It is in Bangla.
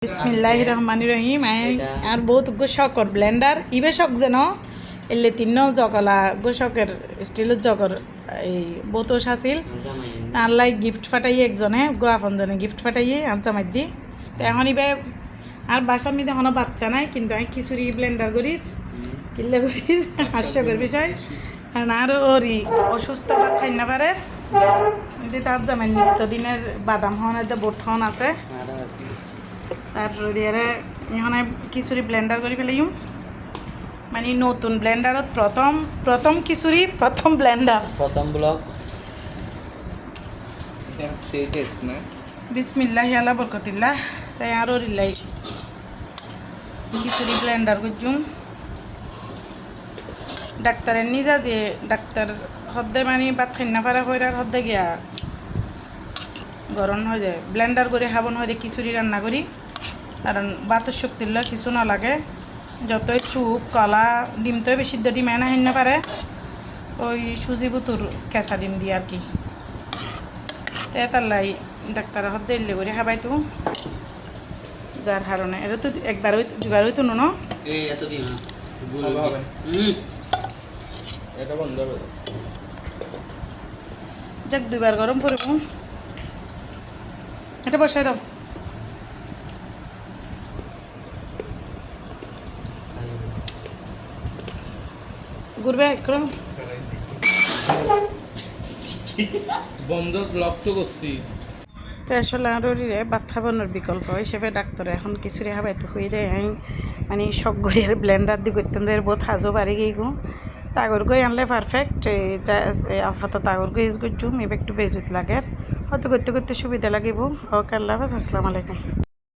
বিসমিল্লাহির রহমানির রহিম আর বহুত গোশকর ব্লেন্ডার ইবে শক যেন এলে তিন জগলা গোশকের স্টিলের জগর এই বহুত আছিল আল্লাহ গিফট ফাটাইয়ে একজনে গোয়াফনজনে গিফট ফাটাইয়ে আনতে মাইদি তো এখন ইবে আর বাসার মধ্যে এখনো বাচ্চা নাই কিন্তু আমি খিচুড়ি ব্লেন্ডার করির কিল্লে করির হাস্যকর বিষয় কারণ আরও ওরই অসুস্থ বাদ খাই না পারে তার জামাই নিত্যদিনের বাদাম হন বোট হন আছে তারপরে দিয়ে এখানে খিচুড়ি ব্লেন্ডার করে ফেলাইম মানে নতুন ব্লেন্ডারত প্রথম খিচুড়ি প্রথম ব্লেন্ডার প্রথম ব্লক সেই টেস্ট না বিসমিল্লাহি আলা বরকতিল্লাহ সাই আরো রিলাই খিচুড়ি ব্লেন্ডার করছুম ডাক্তারের নিজা যে ডাক্তার হদ্দে মানে ভাত খাই না পারা হইরার হদ্দে গিয়া গরম হয়ে যায় ব্লেন্ডার করে খাবন হয়ে খিচুড়ি রান্না করি কারণ বাতের শক্তির লয় কিছু না লাগে যতই স্যুপ কলা ডিম তো বেশি ডিম এনা হেন না পারে ওই সুজি বুতুর কেঁচা ডিম দিয়ে আর কি তার লাই ডাক্তার হাত দিলে করে খাবাই তো যার কারণে এটা তো একবার দুবার হইতো ন এই এত দিন এটা বন্ধ হবে যাক দুবার গরম করব এটা বসাই দাও ঘুরবে একরম বন্ধ ব্লক তো করছি তো আসলে আরও ভাত খাবানোর বিকল্প হিসেবে ডাক্তারে এখন খিচুড়ি খাবাই তো হয়ে দেয় আমি মানে সব ঘরের ব্লেন্ডার দিয়ে করতাম বহুত হাজো বাড়ি গিয়ে গো তাগর গই আনলে পারফেক্ট আপাতত তাগর গই ইউজ করছুম এবার একটু বেজুত লাগে হয়তো করতে করতে সুবিধা লাগিব ওকে আল্লাহ হাফেজ আসসালামু আলাইকুম।